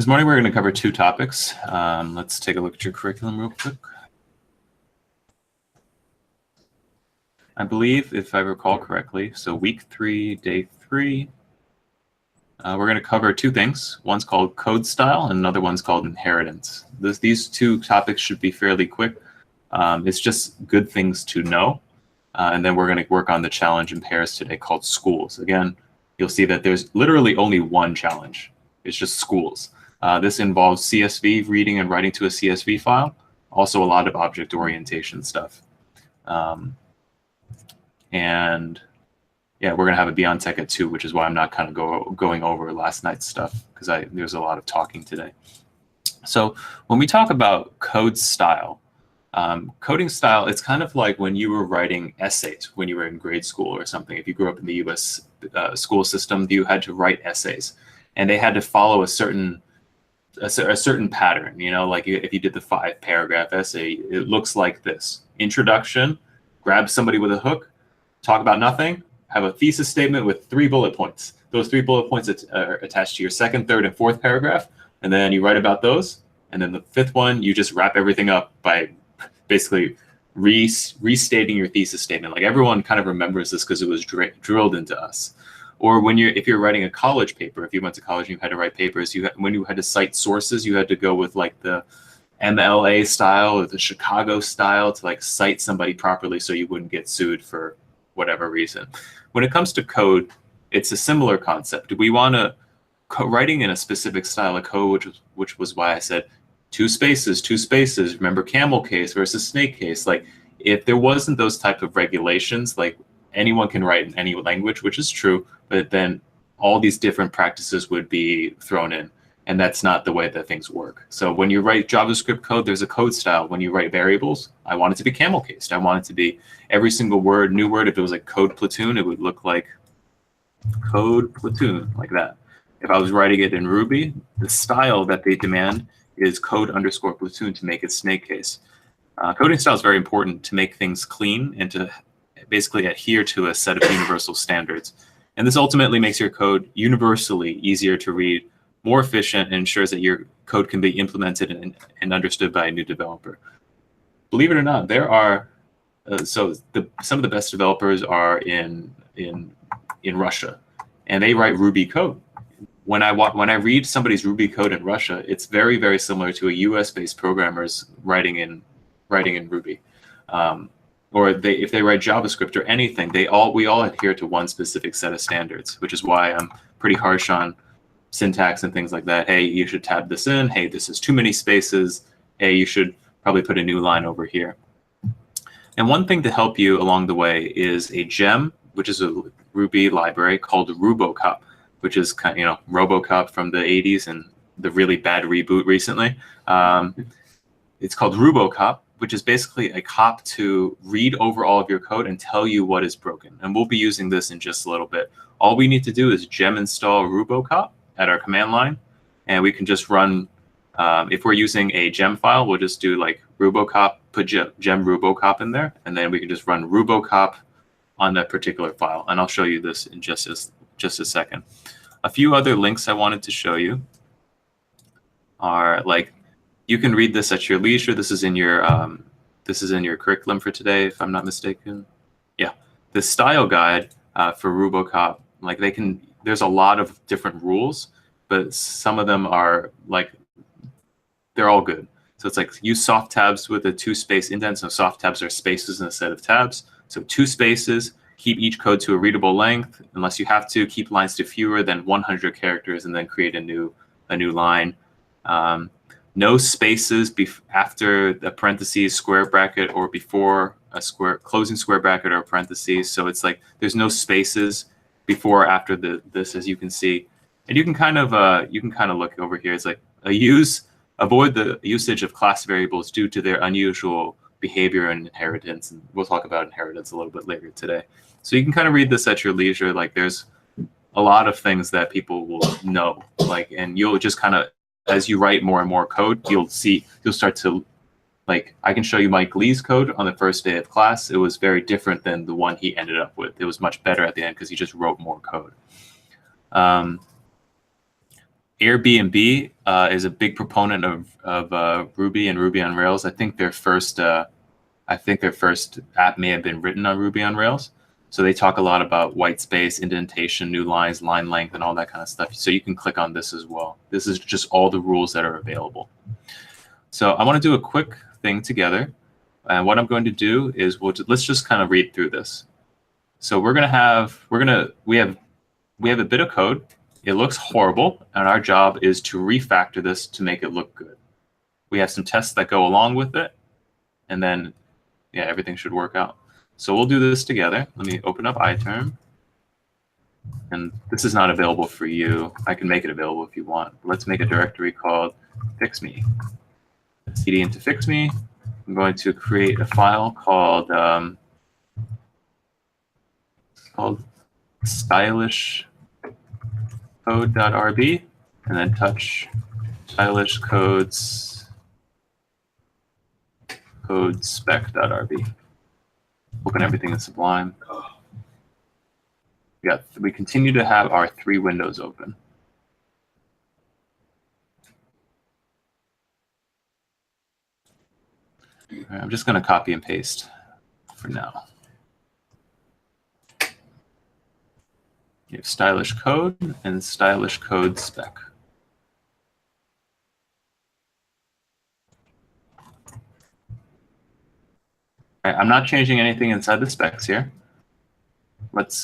This morning we're going to cover two topics. Let's take a look at your curriculum real quick. I believe, if I recall correctly, so week 3, day 3, we're going to cover two things. One's called code style and another one's called inheritance. These two topics should be fairly quick. It's just good things to know. And then we're going to work on the challenge in pairs today called schools. Again, you'll see that there's literally only one challenge. It's just schools. This involves CSV, reading and writing to a CSV file. Also a lot of object orientation stuff. And yeah, we're going to have a Beyond Tech at 2, which is why I'm not kind of going over last night's stuff, because there's a lot of talking today. So when we talk about code style, coding style, it's kind of like when you were writing essays when you were in grade school or something. If you grew up in the US school system, you had to write essays, and they had to follow a certain pattern. You know, like if you did the 5-paragraph essay, it looks like this: introduction, grab somebody with a hook, talk about nothing, have a thesis statement with 3 bullet points. Those 3 bullet points are attached to your 2nd, 3rd, and 4th paragraph, and then you write about those. And then the 5th one, you just wrap everything up by basically restating your thesis statement. Like, everyone kind of remembers this because it was drilled into us. Or if you're writing a college paper, if you went to college and you had to write papers, when you had to cite sources, you had to go with like the MLA style or the Chicago style to like cite somebody properly so you wouldn't get sued for whatever reason. When it comes to code, it's a similar concept. We want to writing in a specific style of code, which was why I said 2 spaces, 2 spaces. Remember camel case versus snake case. Like, if there wasn't those type of regulations, like anyone can write in any language, which is true, but then all these different practices would be thrown in. And that's not the way that things work. So when you write JavaScript code, there's a code style. When you write variables, I want it to be camel cased. I want it to be every single word, new word. If it was like code Platoon, it would look like code Platoon, like that. If I was writing it in Ruby, the style that they demand is code_Platoon to make it snake case. Coding style is very important to make things clean and to basically adhere to a set of universal standards. And this ultimately makes your code universally easier to read, more efficient, and ensures that your code can be implemented and understood by a new developer. Believe it or not, there are some of the best developers are in Russia, and they write Ruby code. When I read somebody's Ruby code in Russia, it's very, very similar to a US-based programmer's writing in Ruby. Or if they write JavaScript or anything, we all adhere to one specific set of standards, which is why I'm pretty harsh on syntax and things like that. Hey, you should tab this in. Hey, this is too many spaces. Hey, you should probably put a new line over here. And one thing to help you along the way is a gem, which is a Ruby library called RoboCop, which is kind of, RoboCop from the 80s and the really bad reboot recently. It's called RoboCop, which is basically a cop to read over all of your code and tell you what is broken. And we'll be using this in just a little bit. All we need to do is gem install RoboCop at our command line, and we can just run, if we're using a gem file, we'll just do like RoboCop, put gem RoboCop in there, and then we can just run RoboCop on that particular file. And I'll show you this in just a second. A few other links I wanted to show you are, like, you can read this at your leisure. This is in your curriculum for today, if I'm not mistaken. Yeah, the style guide for RoboCop, like there's a lot of different rules, but some of them are like, they're all good. So it's like, use soft tabs with a 2-space indent. So soft tabs are spaces in a set of tabs. So 2 spaces, keep each code to a readable length. Unless you have to, keep lines to fewer than 100 characters, and then create a new line. No spaces after the parentheses, square bracket, or before a closing square bracket or parentheses. So it's like there's no spaces before or after this, as you can see. And you can kind of look over here. It's like avoid the usage of class variables due to their unusual behavior and inheritance. And we'll talk about inheritance a little bit later today. So you can kind of read this at your leisure. Like, there's a lot of things that people will know. Like, and you'll just kind of, as you write more and more code, you'll start to, like, I can show you Mike Lee's code on the first day of class. It was very different than the one he ended up with. It was much better at the end because he just wrote more code. Airbnb is a big proponent of Ruby and Ruby on Rails. I think their first app may have been written on Ruby on Rails. So they talk a lot about white space, indentation, new lines, line length, and all that kind of stuff. So you can click on this as well. This is just all the rules that are available. So I want to do a quick thing together. And what I'm going to do is let's just kind of read through this. So we have a bit of code. It looks horrible, and our job is to refactor this to make it look good. We have some tests that go along with it, and then yeah, everything should work out. So we'll do this together. Let me open up iTerm. And this is not available for you. I can make it available if you want. Let's make a directory called fixme. cd into fixme. I'm going to create a file called stylishcode.rb, and then touch stylish codespec.rb. Open everything in Sublime. We continue to have our 3 windows open. All right, I'm just going to copy and paste for now. You have stylish code and stylish code spec. All right, I'm not changing anything inside the specs here. Let's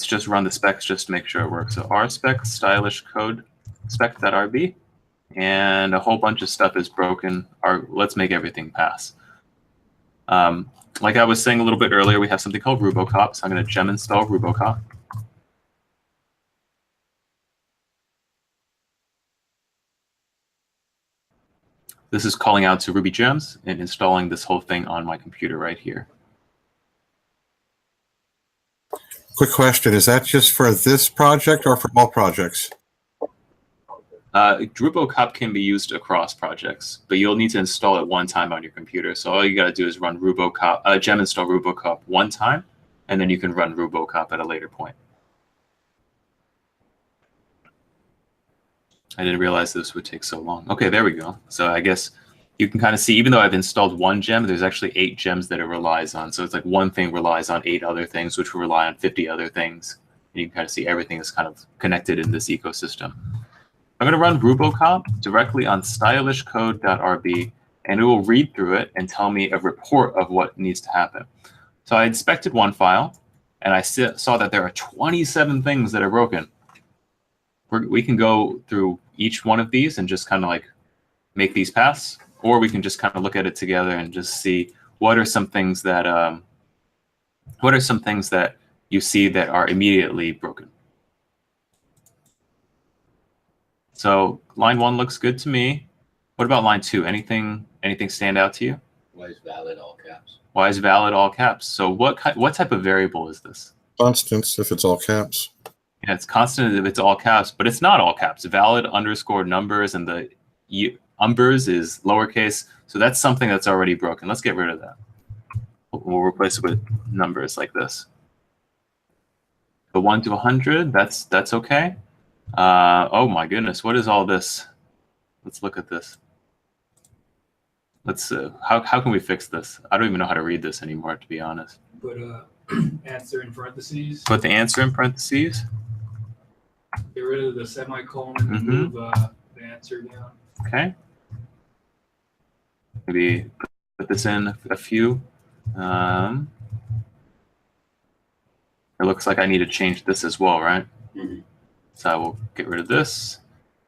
just run the specs just to make sure it works. So rspec stylish code spec.rb, and a whole bunch of stuff is broken. Let's make everything pass. Like I was saying a little bit earlier, we have something called RoboCop. So I'm going to gem install RoboCop. This is calling out to Ruby gems and installing this whole thing on my computer right here. Quick question, is that just for this project or for all projects? RoboCop can be used across projects, but you'll need to install it one time on your computer. So all you got to do is run RoboCop, gem install RoboCop one time, and then you can run RoboCop at a later point. I didn't realize this would take so long. Okay, there we go. So I guess you can kind of see, even though I've installed one gem, there's actually 8 gems that it relies on. So it's like one thing relies on 8 other things, which will rely on 50 other things. And you can kind of see everything is kind of connected in this ecosystem. I'm going to run RoboCop directly on stylishcode.rb, and it will read through it and tell me a report of what needs to happen. So I inspected one file, and I saw that there are 27 things that are broken. We can go through each one of these and just kind of like make these pass, or we can just kind of look at it together and just see what are some things that you see that are immediately broken. So line 1 looks good to me. What about line 2? Anything stand out to you? Why is valid all caps? Why is valid all caps? So what type of variable is this? Constants if it's all caps. Yeah, it's constant if it's all caps, but it's not all caps. Valid underscore numbers, and the umbers is lowercase. So that's something that's already broken. Let's get rid of that. We'll replace it with numbers like this. The 1 to 100, that's okay. Oh my goodness, what is all this? Let's look at this. Let's how can we fix this? I don't even know how to read this anymore, to be honest. Put answer in parentheses. Put the answer in parentheses. Get rid of the semicolon and move the answer down. Okay. Maybe put this in a few. It looks like I need to change this as well, right? Mm-hmm. So I will get rid of this.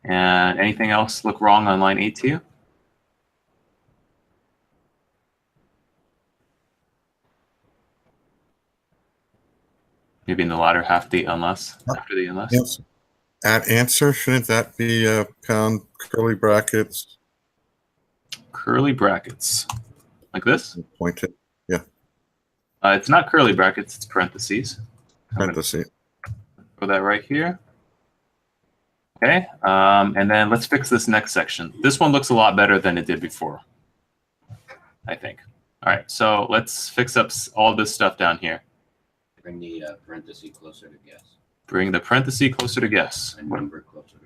And anything else look wrong on line 8 to you? Maybe in the latter half, the unless, after the unless. Yes. At answer, shouldn't that be pound curly brackets? Curly brackets, like this? Pointed, yeah. It's not curly brackets, it's parentheses. Parentheses. Put that right here. Okay, and then let's fix this next section. This one looks a lot better than it did before, I think. All right, so let's fix up all this stuff down here. Bring the parenthesis closer to guess. Bring the parenthesis closer to guess. And number closer.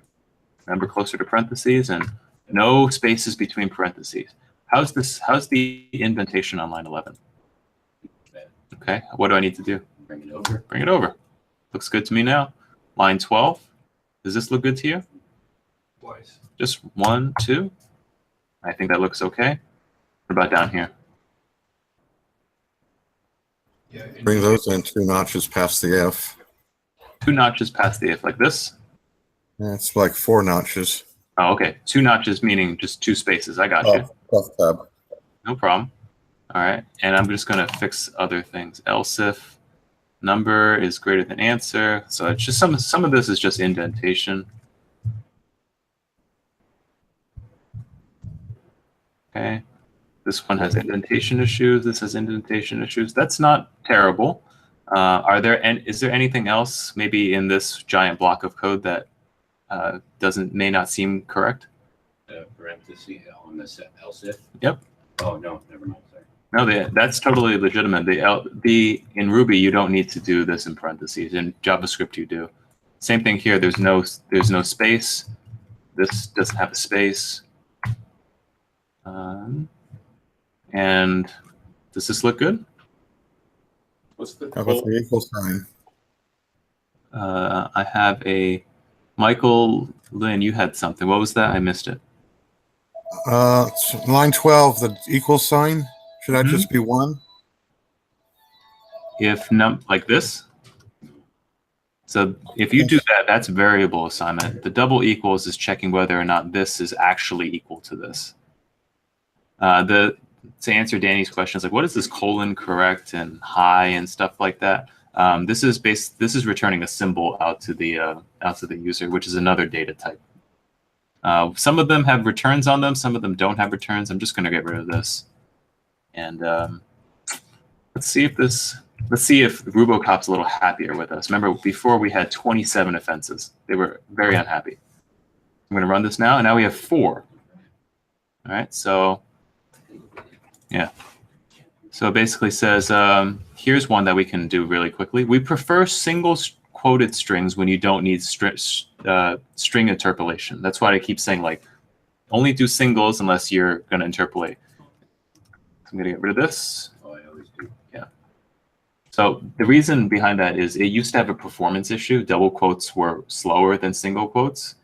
Number closer to parentheses and no spaces between parentheses. How's the indentation on line 11? Okay, what do I need to do? Bring it over. Bring it over. Looks good to me now. Line 12. Does this look good to you? Twice. Just 1, 2. I think that looks okay. What about down here? Yeah. Bring those in 2 notches past the F. 2 notches past the F, like this? That's like 4 notches. Oh, okay. 2 notches meaning just 2 spaces. I got you. Left tab. No problem. All right. And I'm just going to fix other things. Else if number is greater than answer. So it's just some of this is just indentation. Okay. This one has indentation issues. This has indentation issues. That's not terrible. Is there anything else maybe in this giant block of code that may not seem correct? Parenthesis on the else if. Yep. Oh no, never mind. Sorry. No, that's totally legitimate. In Ruby you don't need to do this in parentheses. In JavaScript you do. Same thing here. There's no space. This doesn't have a space. And does this look good? What's the How about the equal sign? I have a Michael Lynn. You had something. What was that? I missed it. Line 12, the equal sign. Should that just be 1? If like this. So if you do that, that's variable assignment. The double equals is checking whether or not this is actually equal to this. To answer Danny's questions, like what is this colon correct and high and stuff like that? This is returning a symbol out to the user, which is another data type. Some of them have returns on them. Some of them don't have returns. I'm just going to get rid of this. And let's see if RoboCop's a little happier with us. Remember, before we had 27 offenses. They were very unhappy. I'm going to run this now, and now we have 4. All right, so yeah. So it basically says, here's one that we can do really quickly. We prefer single quoted strings when you don't need string interpolation. That's why I keep saying, like, only do singles unless you're going to interpolate. So I'm going to get rid of this. Oh, I always do. Yeah. So the reason behind that is it used to have a performance issue. Double quotes were slower than single quotes.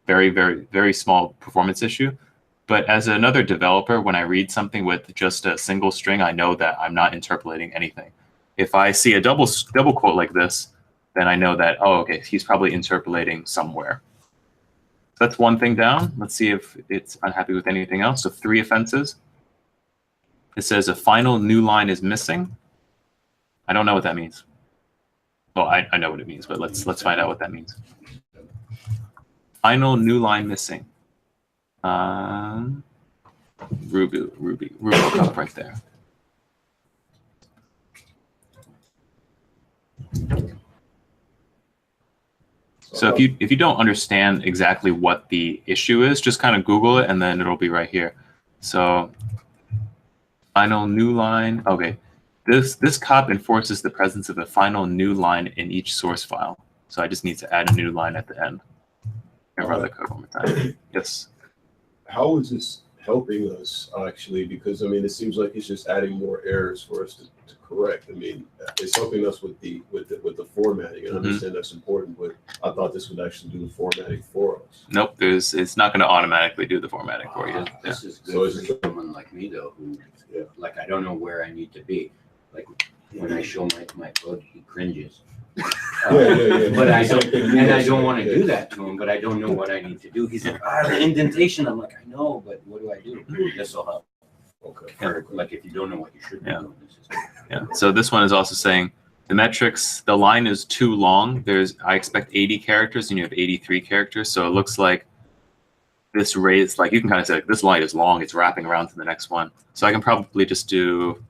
Very, very, very small performance issue. But as another developer, when I read something with just a single string, I know that I'm not interpolating anything. If I see a double quote like this, then I know that, oh, okay, he's probably interpolating somewhere. So that's one thing down. Let's see if it's unhappy with anything else. So 3 offenses. It says a final new line is missing. I don't know what that means. Well, I know what it means, but let's find out what that means. Final new line missing. RoboCop right there. So if you don't understand exactly what the issue is, just kind of Google it and then it'll be right here. So final new line. Okay, this cop enforces the presence of a final new line in each source file. So I just need to add a new line at the end. I'll run the code one more time. Yes. How is this helping us actually? Because I mean, it seems like it's just adding more errors for us to correct. I mean, it's helping us with the formatting, and I understand that's important. But I thought this would actually do the formatting for us. Nope, it's not going to automatically do the formatting for you. This is good for someone like me though, who like I don't know where I need to be. Like when I show my code, he cringes. But I don't want to do that to him. But I don't know what I need to do. He's like, the indentation. I'm like, I know, but what do I do? This will help. Okay. Or, like if you don't know what you should be doing, this is Yeah. So this one is also saying the metrics. The line is too long. I expect 80 characters, and you have 83 characters. So it looks like this raise, like you can kind of say, like, this line is long. It's wrapping around to the next one. So I can probably just do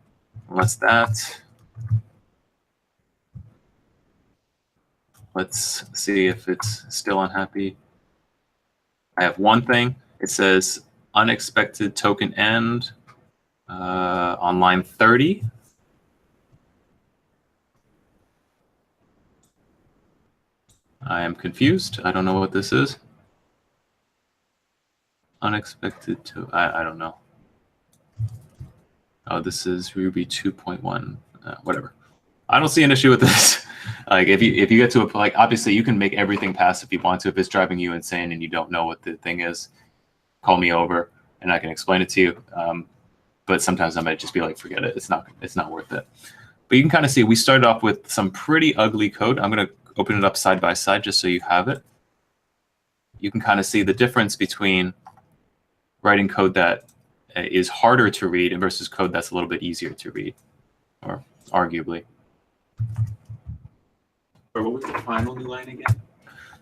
less that. Let's see if it's still unhappy. I have one thing. It says unexpected token end on line 30. I am confused. I don't know what this is. Unexpected to, I don't know. Oh, this is Ruby 2.1, whatever. I don't see an issue with this. Like if you get to a, like, obviously you can make everything pass if you want to. If it's driving you insane and you don't know what the thing is, call me over and I can explain it to you. But sometimes I might just be like, forget it. It's not worth it. But you can kind of see we started off with some pretty ugly code. I'm going to open it up side by side just so you have it. You can kind of see the difference between writing code that is harder to read and versus code that's a little bit easier to read, or arguably. Or what was the final new line again?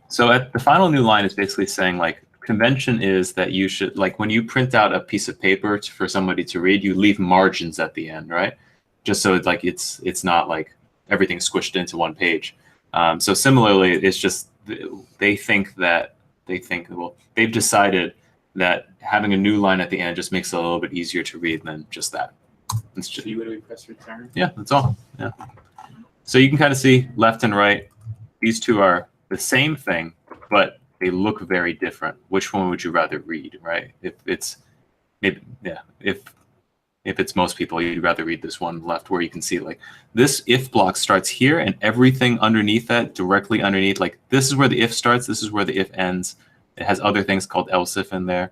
So at the final new line is basically saying, like, convention is that you should, like, when you print out a piece of paper for somebody to read, you leave margins at the end, right? Just so it's like it's not like everything squished into one page. So similarly, it's just they've decided that having a new line at the end just makes it a little bit easier to read than just that. It's just, So you would press return? yeah, that's all. Yeah. So you can kind of see left and right. These two are the same thing, but they look very different. Which one would you rather read, right? If it's maybe, yeah, if it's most people, you'd rather read this one left where you can see, like, this if block starts here and everything underneath that, directly underneath, like, this is where the if starts, this is where the if ends. It has other things called else if in there.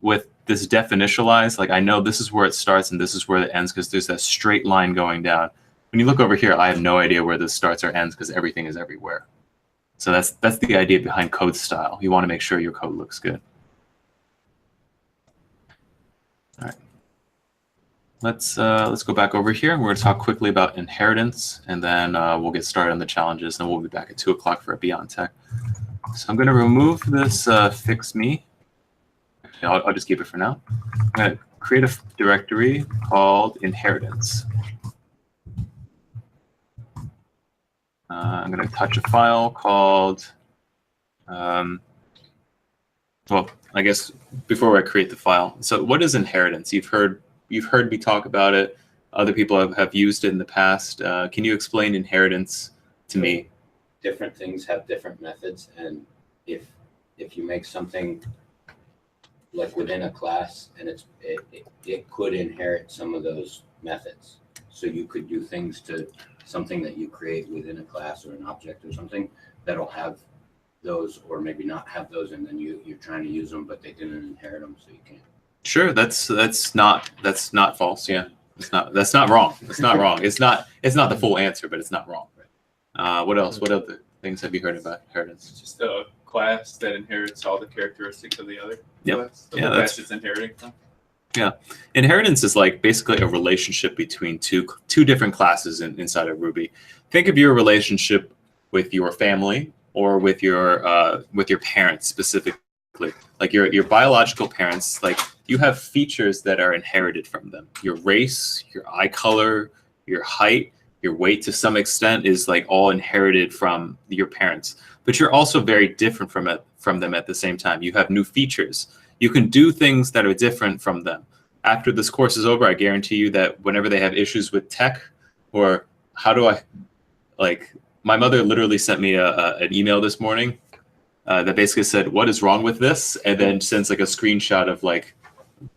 With this definitionalize, like, I know this is where it starts and this is where it ends because there's that straight line going down. When you look over here, I have no idea where this starts or ends because everything is everywhere. So that's the idea behind code style. You want to make sure your code looks good. All right. Let's go back over here. We're going to talk quickly about inheritance, and then we'll get started on the challenges, and we'll be back at 2 o'clock for a Beyond Tech. So I'm going to remove this fix me. Actually, I'll just keep it for now. I'm going to create a directory called inheritance. I'm going to touch a file called, well, I guess before I create the file. So what is inheritance? You've heard me talk about it. Other people have used it in the past. Can you explain inheritance to me? Different things have different methods, and if you make something like within a class, and it could inherit some of those methods. So you could do things to something that you create within a class or an object or something that'll have those, or maybe not have those, and then you're trying to use them, but they didn't inherit them, so you can't. Sure, that's not false. Yeah, that's not wrong. It's not wrong. It's not the full answer, but it's not wrong. What else? What other things have you heard about inheritance? It's just a class that inherits all the characteristics of the other class. So yeah, the class it's inheriting from. Yeah, inheritance is like basically a relationship between two different classes inside of Ruby. Think of your relationship with your family or with your parents specifically. Like your biological parents, like, you have features that are inherited from them. Your race, your eye color, your height, your weight to some extent is like all inherited from your parents. But you're also very different from them at the same time. You have new features. You can do things that are different from them. After this course is over, I guarantee you that whenever they have issues with tech, or how do I, like, my mother literally sent me an email this morning that basically said, what is wrong with this? And then sends like a screenshot of like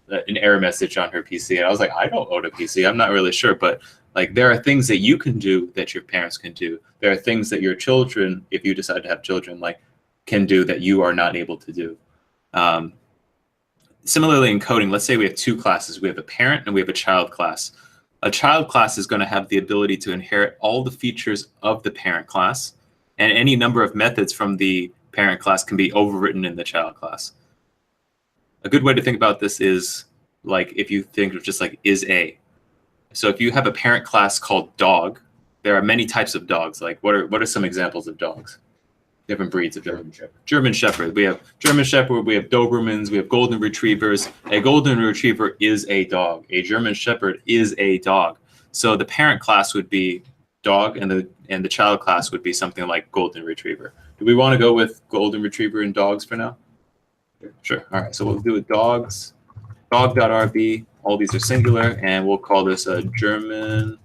an error message on her PC. And I was like, I don't own a PC. I'm not really sure. But like, there are things that you can do that your parents can do. There are things that your children, if you decide to have children, like, can do that you are not able to do. Similarly in coding, let's say we have two classes. We have a parent and we have a child class. A child class is going to have the ability to inherit all the features of the parent class, and any number of methods from the parent class can be overwritten in the child class. A good way to think about this is like if you think of just like is a. So if you have a parent class called dog, there are many types of dogs. Like what are some examples of dogs? Different breeds of German Shepherd. German Shepherd. We have German Shepherd, we have Dobermans, we have Golden Retrievers. A Golden Retriever is a dog. A German Shepherd is a dog. So the parent class would be dog, and the child class would be something like Golden Retriever. Do we want to go with Golden Retriever and dogs for now? Sure. All right. So we'll do it dogs, dog.rb. All these are singular, and we'll call this a German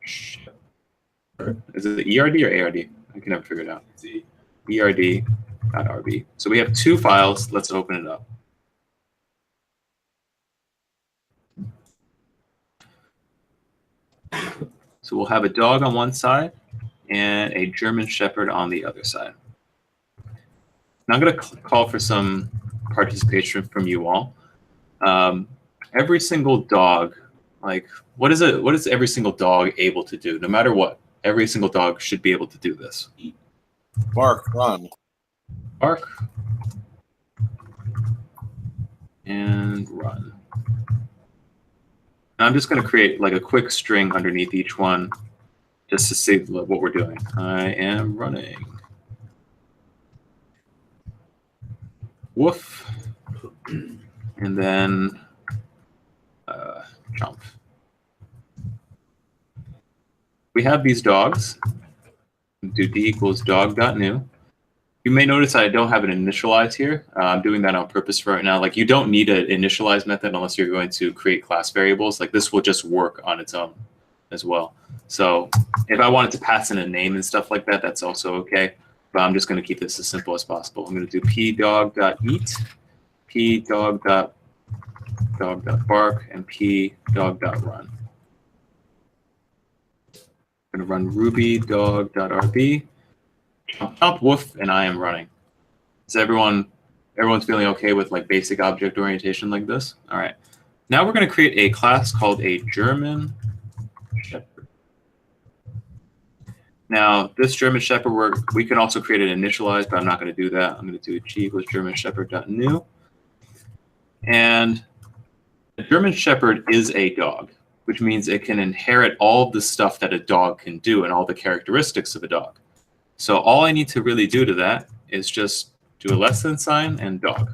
Shepherd. Is it ERD or ARD? I can never figure it out. It's BRD.RB. So we have two files. Let's open it up. So we'll have a dog on one side and a German Shepherd on the other side. Now I'm going to call for some participation from you all. Every single dog, like what is every single dog able to do? No matter what, every single dog should be able to do this. Bark, run. Bark and run. Now I'm just going to create like a quick string underneath each one just to see what we're doing. I am running. Woof. And then jump. We have these dogs. Do d equals dog.new. You may notice I don't have an initialize here. I'm doing that on purpose for right now. Like you don't need an initialize method unless you're going to create class variables. Like this will just work on its own as well. So if I wanted to pass in a name and stuff like that, that's also okay. But I'm just going to keep this as simple as possible. I'm going to do pdog.eat, pdog.bark, and pdog.run. I'm going to run ruby dog.rb. Jump, woof, and I am running. Is everyone's feeling okay with like basic object orientation like this? All right. Now we're going to create a class called a German Shepherd. Now this German Shepherd, we can also create an initialize, but I'm not going to do that. I'm going to do g equals German Shepherd.new. And a German Shepherd is a dog, which means it can inherit all the stuff that a dog can do and all the characteristics of a dog. So all I need to really do to that is just do a less than sign and dog.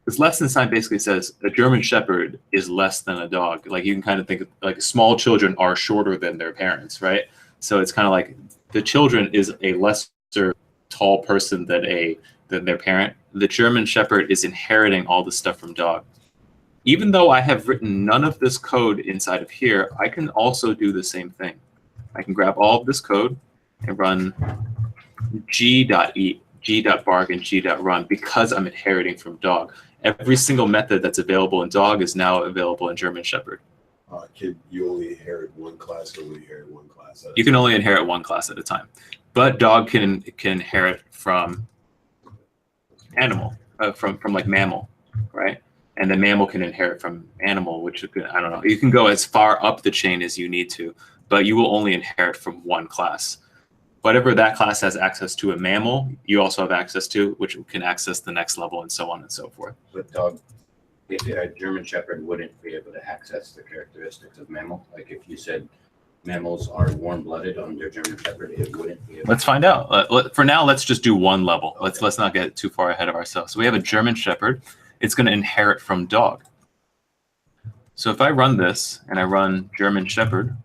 This less than sign basically says a German Shepherd is less than a dog. Like you can kind of think of, like small children are shorter than their parents, right? So it's kind of like the children is a lesser tall person than their parent. The German Shepherd is inheriting all the stuff from dog. Even though I have written none of this code inside of here, I can also do the same thing. I can grab all of this code and run g.eat, g.bark, and g.run because I'm inheriting from dog. Every single method that's available in dog is now available in German Shepherd. Can you only inherit one class or only inherit one class? You can only inherit one class at a time. But dog can inherit from animal, from like mammal, right? And then mammal can inherit from animal, which I don't know. You can go as far up the chain as you need to, but you will only inherit from one class. Whatever that class has access to a mammal, you also have access to, which can access the next level and so on and so forth. But dog, if a German Shepherd wouldn't be able to access the characteristics of mammal, like if you said mammals are warm-blooded on their German Shepherd, it wouldn't be able Let's find out. For now, let's just do one level. Okay. Let's not get too far ahead of ourselves. So we have a German Shepherd. It's going to inherit from dog. So if I run this and I run German Shepherd,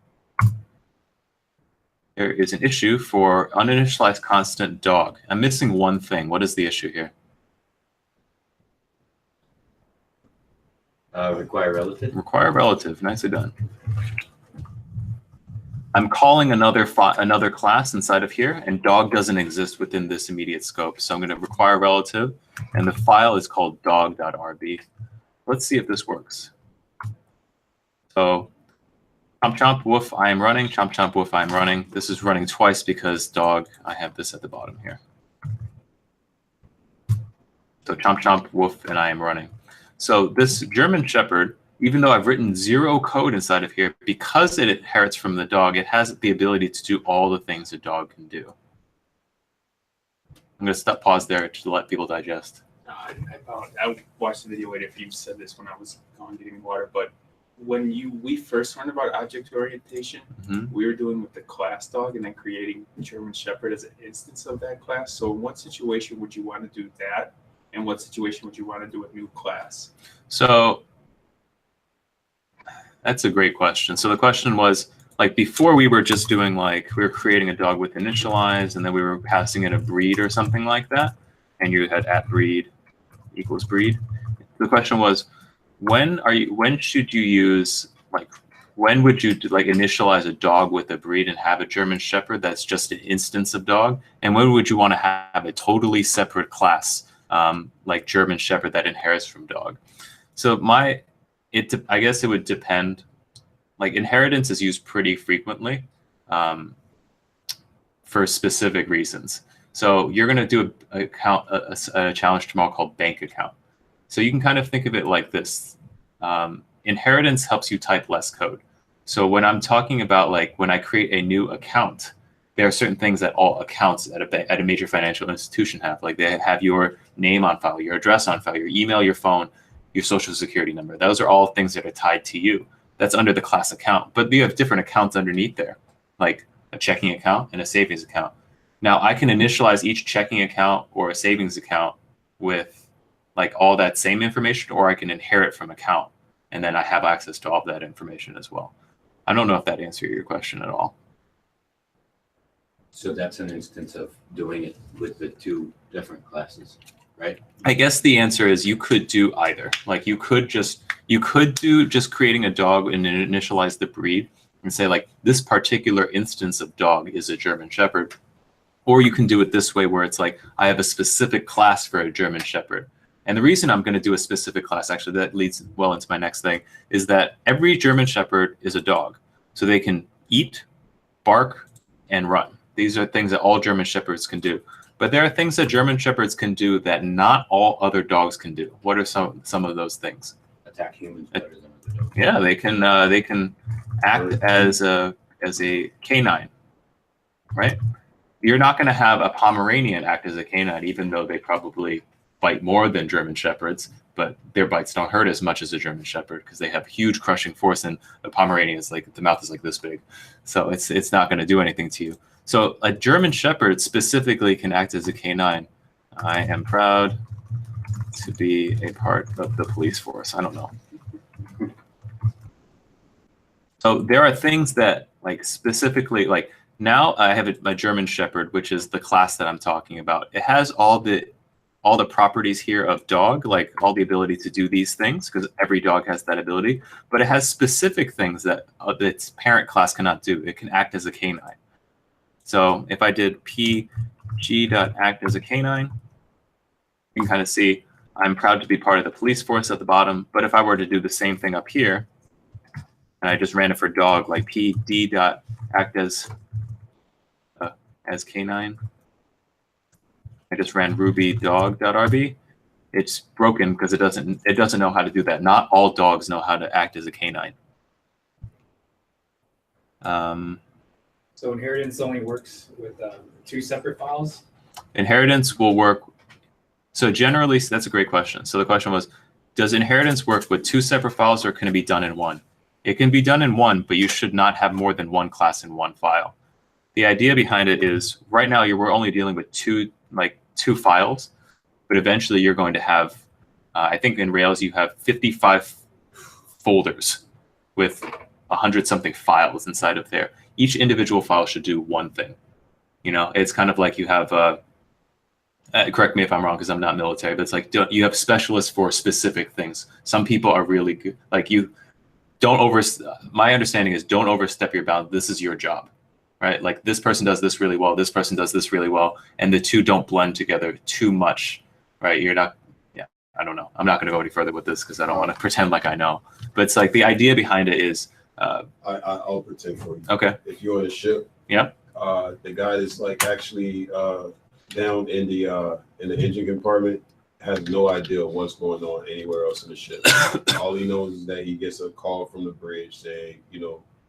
there is an issue for uninitialized constant dog. I'm missing one thing. What is the issue here? require relative. Require relative. Nicely done. I'm calling another class inside of here, and dog doesn't exist within this immediate scope. So I'm going to require relative, and the file is called dog.rb. Let's see if this works. So chomp chomp woof, I am running. Chomp chomp woof, I am running. This is running twice because dog, I have this at the bottom here. So chomp chomp woof, and I am running. So this German Shepherd, even though I've written zero code inside of here, because it inherits from the dog, it has the ability to do all the things a dog can do. I'm going to pause there to let people digest. I watched the video later if you said this when I was gone getting water, but when we first learned about object orientation, we were doing with the class dog and then creating German Shepherd as an instance of that class. So in what situation would you want to do that? And what situation would you want to do a new class? So that's a great question. So the question was, like, before we were just doing, like, we were creating a dog with initialize, and then we were passing in a breed or something like that, and you had at breed equals breed. The question was, when should you use, like, when would you like initialize a dog with a breed and have a German Shepherd that's just an instance of dog? And when would you want to have a totally separate class like German Shepherd that inherits from dog? So I guess it would depend. Like inheritance is used pretty frequently for specific reasons. So you're going to do a challenge tomorrow called bank account. So you can kind of think of it like this. Inheritance helps you type less code. So when I'm talking about like when I create a new account, there are certain things that all accounts at a major financial institution have. Like they have your name on file, your address on file, your email, your phone, your social security number. Those are all things that are tied to you. That's under the class account. But you have different accounts underneath there, like a checking account and a savings account. Now I can initialize each checking account or a savings account with like all that same information, or I can inherit from account, and then I have access to all of that information as well. I don't know if that answered your question at all. So that's an instance of doing it with the two different classes, right? I guess the answer is you could do either. Like you could do just creating a dog and then initialize the breed and say like this particular instance of dog is a German Shepherd. Or you can do it this way where it's like I have a specific class for a German Shepherd. And the reason I'm going to do a specific class, actually, that leads well into my next thing, is that every German Shepherd is a dog. So they can eat, bark, and run. These are things that all German Shepherds can do. But there are things that German Shepherds can do that not all other dogs can do. What are some of those things? Attack humans better than other dogs. Yeah, they can act as a canine, right? You're not going to have a Pomeranian act as a canine, even though they probably bite more than German Shepherds, but their bites don't hurt as much as a German Shepherd because they have huge crushing force, and a Pomeranian is like the mouth is like this big, so it's not going to do anything to you. So a German Shepherd specifically can act as a canine. I am proud to be a part of the police force. I don't know. So there are things that like specifically like now I have a German Shepherd, which is the class that I'm talking about. It has all the properties here of dog, like all the ability to do these things, because every dog has that ability, but it has specific things that its parent class cannot do. It can act as a canine. So if I did pg.act as a canine, you can kind of see I'm proud to be part of the police force at the bottom. But if I were to do the same thing up here, and I just ran it for dog, like pd.act as canine, I just ran ruby dog.rb. It's broken because it doesn't know how to do that. Not all dogs know how to act as a canine. So inheritance only works with two separate files? Inheritance will work. So generally, that's a great question. So the question was, does inheritance work with two separate files, or can it be done in one? It can be done in one, but you should not have more than one class in one file. The idea behind it is right now we're only dealing with two files, but eventually you're going to have, I think in Rails you have 55 folders with 100-something files inside of there. Each individual file should do one thing. You know, it's kind of like you have, correct me if I'm wrong because I'm not military, but it's like you have specialists for specific things. Some people are really good. Like my understanding is don't overstep your bounds. This is your job. Right? Like this person does this really well, this person does this really well, and the two don't blend together too much, right? You're not, yeah, I don't know. I'm not going to go any further with this because I don't want to pretend like I know. But it's like the idea behind it is. I'll pretend for you. Okay. If you're on a ship, yeah, the guy that's like actually down in the engine compartment has no idea what's going on anywhere else in the ship. All he knows is that he gets a call from the bridge saying,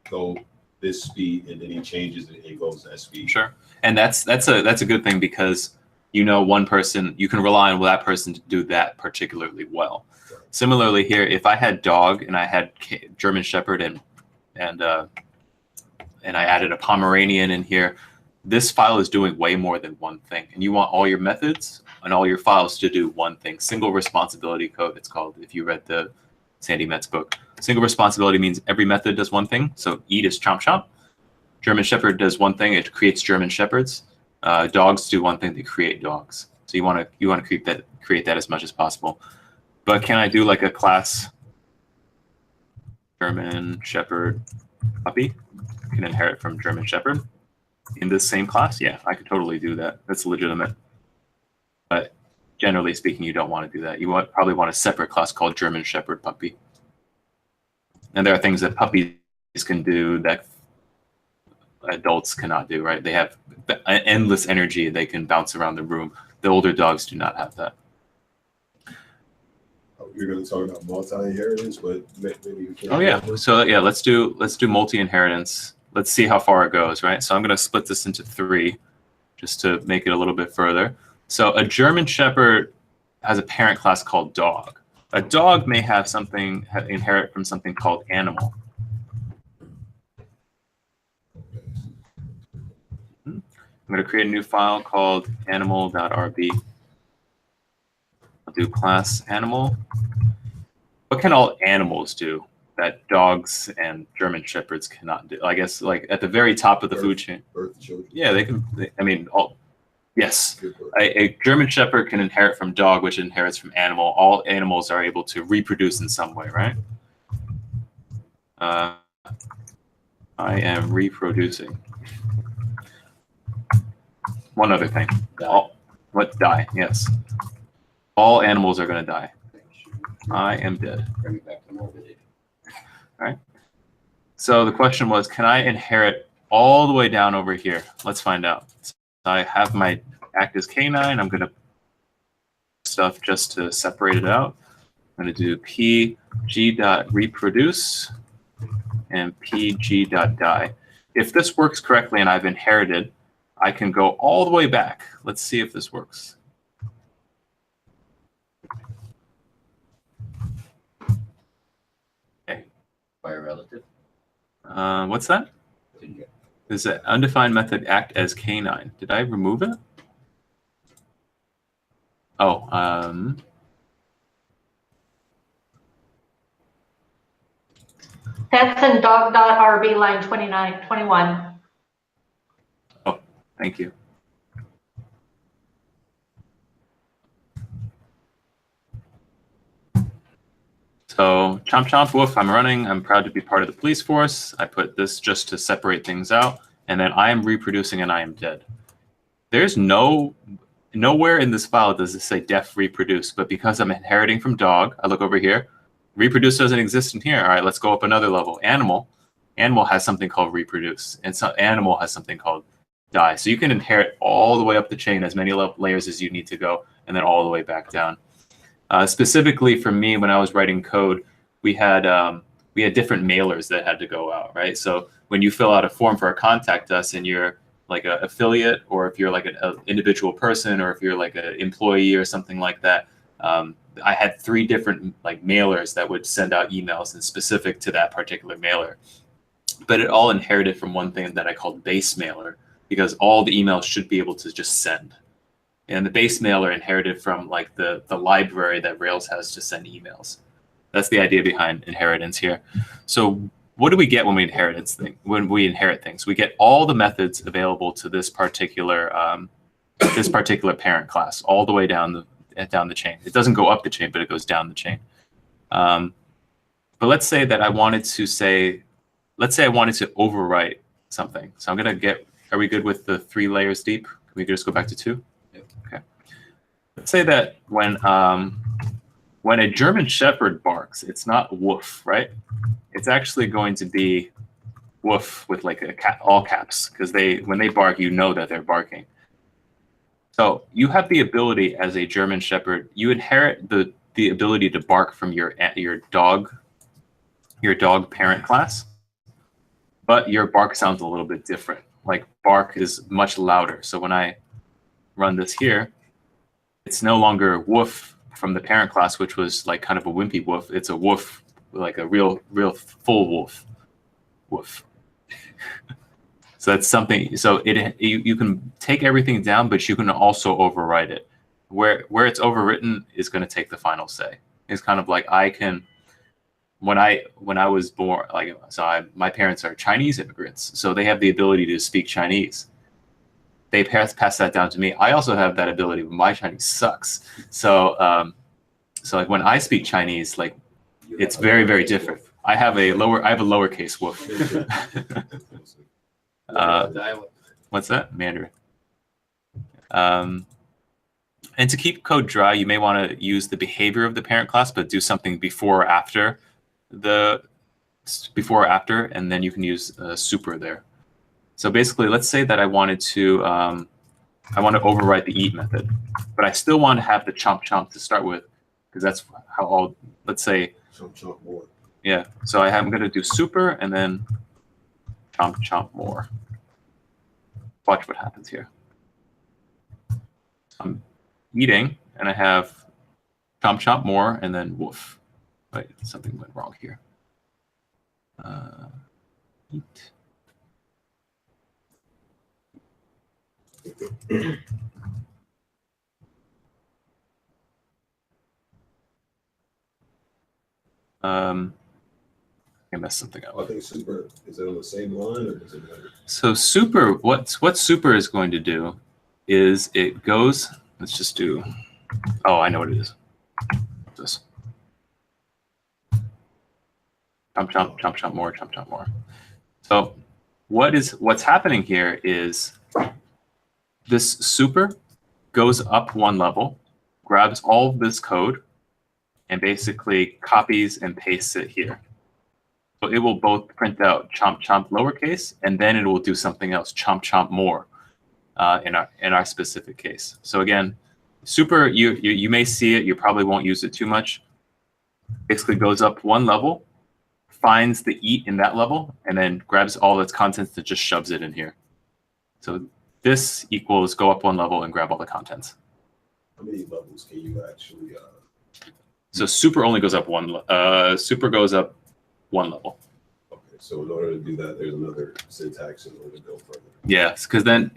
go this speed, and then he changes it and goes that speed. Sure. And that's a good thing because one person, you can rely on that person to do that particularly well. Right. Similarly here, if I had dog and I had German Shepherd and I added a Pomeranian in here, this file is doing way more than one thing. And you want all your methods and all your files to do one thing. Single responsibility code, it's called, if you read the Sandy Metz book. Single responsibility means every method does one thing. So eat is chomp chomp. German Shepherd does one thing. It creates German Shepherds. Dogs do one thing. They create dogs. So you want to create that as much as possible. But can I do like a class German Shepherd puppy can inherit from German Shepherd in this same class. Yeah, I could totally do that. That's legitimate. But generally speaking, you don't want to do that. You probably want a separate class called German Shepherd puppy. And there are things that puppies can do that adults cannot do, right? They have endless energy. They can bounce around the room. The older dogs do not have that. You're going to talk about multi-inheritance, but maybe we can. Oh yeah. So yeah, let's do multi-inheritance. Let's see how far it goes, right? So I'm going to split this into 3 just to make it a little bit further. So a German Shepherd has a parent class called dog. A dog may have something inherit from something called animal. I'm going to create a new file called animal.rb. I'll do class animal. What can all animals do that dogs and German Shepherds cannot do? I guess like at the very top of the food chain. Birth children. Yeah, they can. I mean, yes. A German Shepherd can inherit from dog, which inherits from animal. All animals are able to reproduce in some way, right? I am reproducing. One other thing. Die? Yes. All animals are going to die. I am dead. Bring it back to morbidity. All right. So the question was, can I inherit all the way down over here? Let's find out. So I have my act as canine. I'm going to stuff just to separate it out. I'm going to do pg.reproduce and pg.die. If this works correctly and I've inherited, I can go all the way back. Let's see if this works. Okay. By a relative? What's that? Is an undefined method act as canine. Did I remove it? Oh, That's in dog.rb line 21. oh, thank you. So chomp chomp woof, I'm running. I'm proud to be part of the police force. I put this just to separate things out. And then I am reproducing and I am dead. There's nowhere in this file does it say def reproduce, but because I'm inheriting from dog, I look over here, reproduce doesn't exist in here. All right, let's go up another level. Animal has something called reproduce, and so animal has something called die. So you can inherit all the way up the chain, as many layers as you need to go, and then all the way back down. Specifically for me, when I was writing code, we had different mailers that had to go out, right? So when you fill out a form for a contact us and you're like an affiliate, or if you're like an individual person, or if you're like an employee or something like that, I had 3 different like mailers that would send out emails and specific to that particular mailer. But it all inherited from one thing that I called base mailer, because all the emails should be able to just send. And the base mailer inherited from like the library that Rails has to send emails. That's the idea behind inheritance here. So what do we get when we inherit things? We get all the methods available to this particular parent class, all the way down the chain. It doesn't go up the chain, but it goes down the chain. But let's say that I wanted to overwrite something. So I'm gonna get. Are we good with the 3 layers deep? Can we just go back to 2? Okay. Let's say that when a German Shepherd barks, it's not woof, right? It's actually going to be woof with like all caps, because when they bark, you know that they're barking. So you have the ability as a German Shepherd, you inherit the ability to bark from your dog parent class, but your bark sounds a little bit different. Like bark is much louder. So when I run this here, it's no longer woof from the parent class, which was like kind of a wimpy woof. It's a woof, like a real full woof. So that's something. So you can take everything down, but you can also overwrite it. Where it's overwritten is going to take the final say. It's kind of like I can. When I was born, my parents are Chinese immigrants, so they have the ability to speak Chinese. They pass that down to me. I also have that ability, but my Chinese sucks. So like when I speak Chinese, like it's very, very different. I have a lowercase woof. What's that? Mandarin. And to keep code dry, you may want to use the behavior of the parent class, but do something before or after and then you can use super there. So basically, let's say that I wanted to overwrite the eat method, but I still want to have the chomp chomp to start with, because that's how all, let's say, chomp more. Yeah. So I'm going to do super and then chomp chomp more. Watch what happens here. I'm eating, and I have chomp chomp more, and then woof. Wait, something went wrong here. Eat. I messed something up. I think super, is it on the same line or does it matter? So super, what super is going to do is it goes, let's just do, oh, I know what it is. This. Chomp, chomp, chomp, chomp more, chomp, chomp more. So what's happening here is this super goes up one level, grabs all of this code, and basically copies and pastes it here. So it will both print out chomp chomp lowercase, and then it will do something else, chomp chomp more, in our specific case. So again, super, you may see it, you probably won't use it too much. Basically goes up one level, finds the eat in that level, and then grabs all its contents and just shoves it in here. So this equals go up one level and grab all the contents. How many levels can you actually? So super only goes up one. Super goes up one level. Okay, so in order to do that, there's another syntax in order to go further. Yes, because then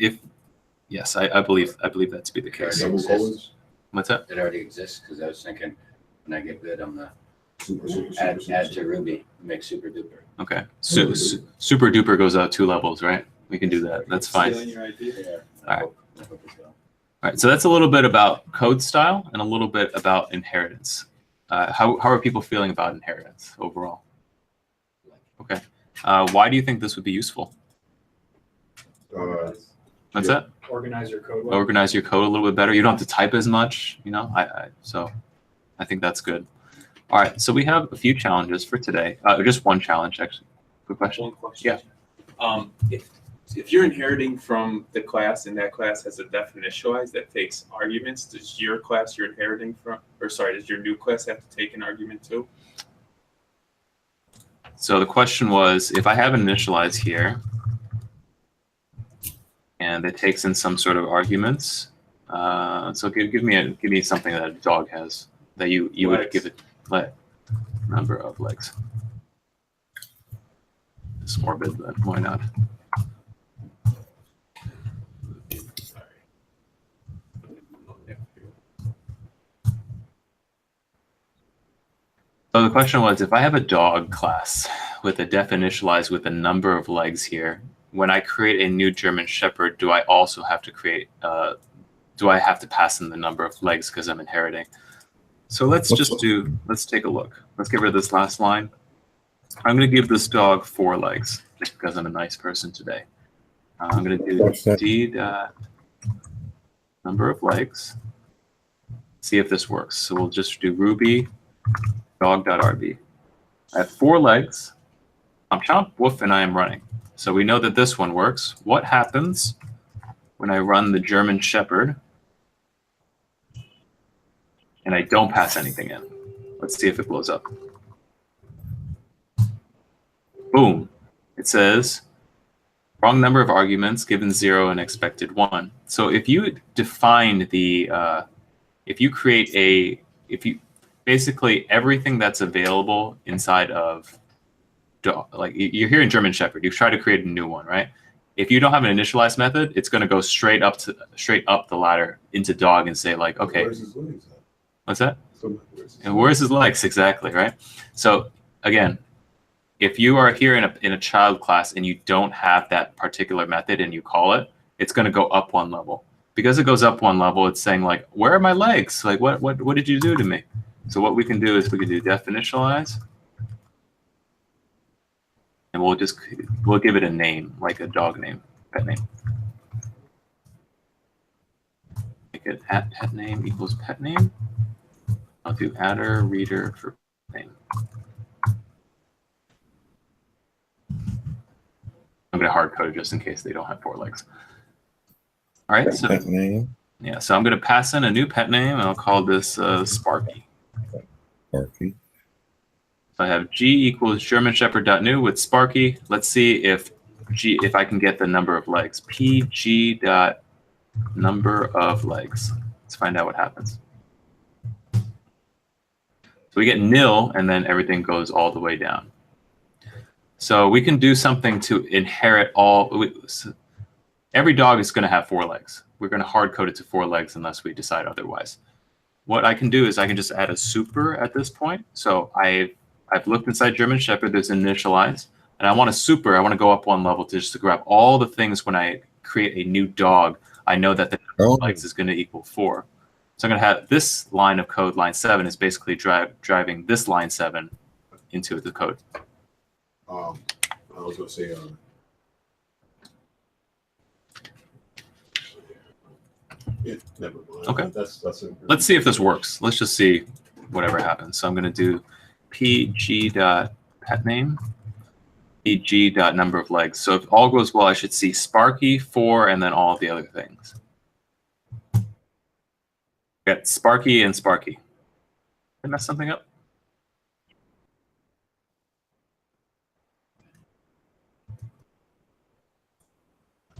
yes, I believe that to be the case. Double colons? What's that? It already exists, because I was thinking when I get good, I'm gonna Super, add to Ruby, make super duper. Okay. Super duper goes out 2 levels, right? We can do that. That's fine. Stealing your idea. Yeah. All right. All right. So that's a little bit about code style and a little bit about inheritance. How are people feeling about inheritance overall? Okay. Why do you think this would be useful? What's that? Organize your code well. Organize your code a little bit better. You don't have to type as much, you know. So I think that's good. All right. So we have a few challenges for today. Just one challenge, actually. Good question. One question. Yeah. If you're inheriting from the class and that class has a definitionalize that takes arguments, does your class you're inheriting from, or sorry, does your new class have to take an argument too? So the question was, if I have an initialize here, and it takes in some sort of arguments, so give me something that a dog has that you would give it number of legs. It's morbid, but why not? So the question was, if I have a dog class with a definitionalized with a number of legs here, when I create a new German Shepherd, do I also have to create, do I have to pass in the number of legs because I'm inheriting? So let's take a look. Let's get rid of this last line. I'm going to give this dog 4 legs just because I'm a nice person today. I'm going to do d number of legs. See if this works. So we'll just do Ruby dog.rb. I have 4 legs. I'm chomp, woof, and I am running. So we know that this one works. What happens when I run the German Shepherd and I don't pass anything in? Let's see if it blows up. Boom. It says wrong number of arguments given 0 and expected 1. So if you define the, basically everything that's available inside of, like you're here in German Shepherd, you try to create a new one, right? If you don't have an initialize method, it's going to go straight up the ladder into dog and say like, okay, Where's his legs at? What's that? And Where's his legs exactly, right? So again, if you are here in a child class and you don't have that particular method and you call it, it's going to go up 1 level. Because it goes up 1 level, it's saying like, where are my legs? Like, what did you do to me? So what we can do is we can do definitionalize and we'll give it a name, like a dog name, pet name. Make it at pet name equals pet name. I'll do adder reader for name. I'm going to hard code it just in case they don't have 4 legs. All right, so Pet name. yeah, so I'm going to pass in a new pet name, and I'll call this Sparky. Sparky. So I have G equals German Shepherd.new with Sparky. Let's see if I can get the number of legs. PG dot number of legs. Let's find out what happens. So we get nil, and then everything goes all the way down. So we can do something to inherit every dog is going to have 4 legs. We're going to hard code it to 4 legs unless we decide otherwise. What I can do is I can just add a super at this point. So I've looked inside German Shepherd, there's initialize, and I want a super. I want to go up 1 level to grab all the things when I create a new dog. I know that the number of legs is going to equal 4. So I'm going to have this line of code, line 7, is basically driving this line 7 into the code. I was going to say, yeah, never mind. Okay. That's Let's see if this works. Let's just see whatever happens. So I'm going to do pg.petName, pg.number of legs. So if all goes well, I should see Sparky, 4, and then all the other things. Got Sparky and Sparky. Did I mess something up?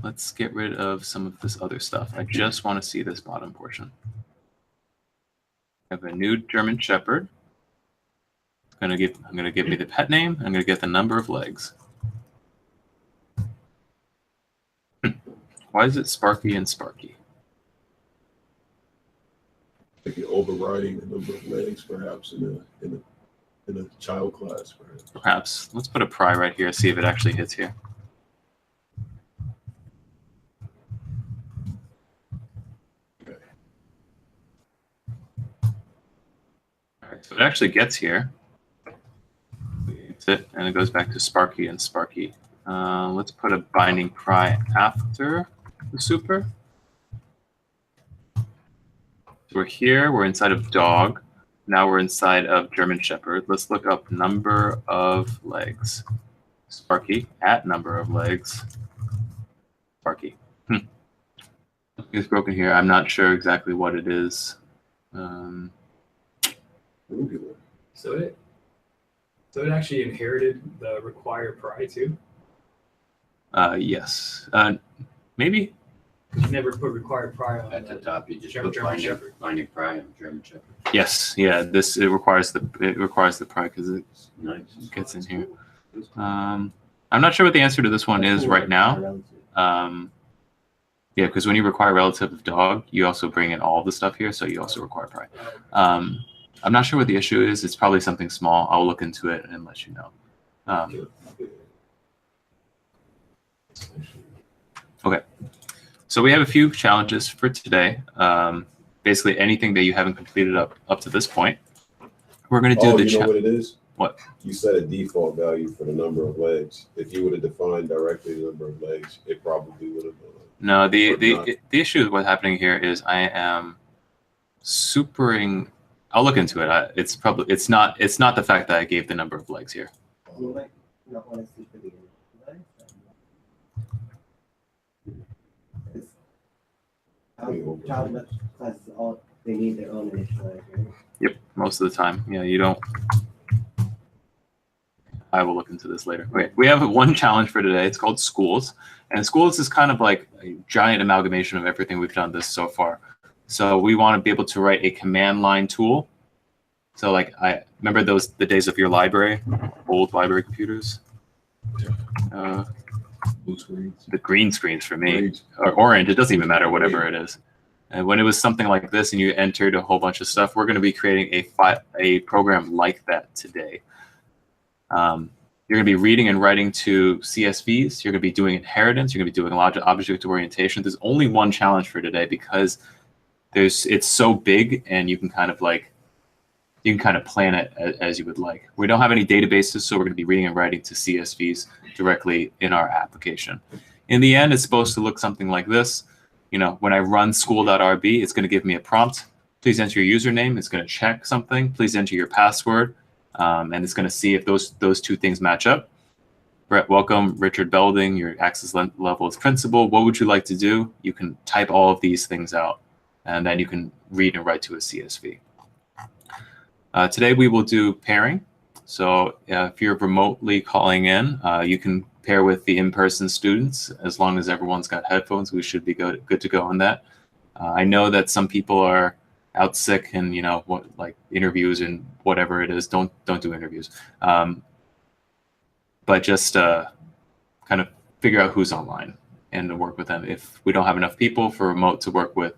Let's get rid of some of this other stuff. I just want to see this bottom portion. I have a new German Shepherd. I'm going to give me the pet name. I'm going to get the number of legs. Why is it Sparky and Sparky? Like you're overriding the number of legs, perhaps in a child class, perhaps. Perhaps. Let's put a pry right here. See if it actually hits here. So it actually gets here. It's it, and it goes back to Sparky and Sparky. Let's put a binding pry after the super. So we're here. We're inside of dog. Now we're inside of German Shepherd. Let's look up number of legs. Sparky at number of legs. Sparky. It's broken here. I'm not sure exactly what it is. So it actually inherited the require pry too? Yes. Maybe. You never put require pry on At the top, you just German put Shepherd. binding pry on German Shepherd. Yes. Yeah. It requires the pry because it Nice. gets in here. I'm not sure what the answer to this one is right now. Yeah, because when you require relative of dog, you also bring in all the stuff here, so you also require pry. I'm not sure what the issue is. It's probably something small. I'll look into it and let you know. Okay. So we have a few challenges for today. Basically, anything that you haven't completed up to this point. We're going to do you know what it is? What? You set a default value for the number of legs. If you would have defined directly the number of legs, it probably would have. No, the issue with what's happening here is I am supering. I'll look into it. It's not the fact that I gave the number of legs here. You might not want to see for the legs. Child classes they need their own initializer. Right? Yep, most of the time. Yeah, you don't. I will look into this later. Okay, we have one challenge for today. It's called schools, and schools is kind of like a giant amalgamation of everything we've done this so far. So we want to be able to write a command line tool. So like I remember the days of your library, old library computers. Blue screens. The green screens for me, or orange. It doesn't even matter, whatever it is. And when it was something like this, and you entered a whole bunch of stuff, we're going to be creating a program like that today. You're going to be reading and writing to CSVs. You're going to be doing inheritance. You're going to be doing object orientation. There's only one challenge for today because it's so big, and you can kind of like you can kind of plan it as you would like. We don't have any databases, so we're going to be reading and writing to CSVs directly in our application. In the end, it's supposed to look something like this. You know, when I run school.rb, it's going to give me a prompt. Please enter your username. It's going to check something. Please enter your password. And it's going to see if those two things match up. Brett, welcome. Richard Belding, your access level is principal. What would you like to do? You can type all of these things out, and then you can read and write to a CSV. Today we will do pairing. So if you're remotely calling in, you can pair with the in-person students. As long as everyone's got headphones, we should be good to go on that. I know that some people are out sick and, you know, like interviews and whatever it is, don't do interviews. But just kind of figure out who's online and work with them. If we don't have enough people for remote to work with,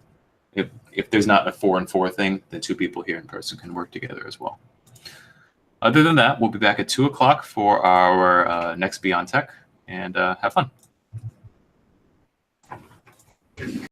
if there's not a 4 and 4 thing, then 2 people here in person can work together as well. Other than that, we'll be back at 2 o'clock for our next Beyond Tech, and have fun.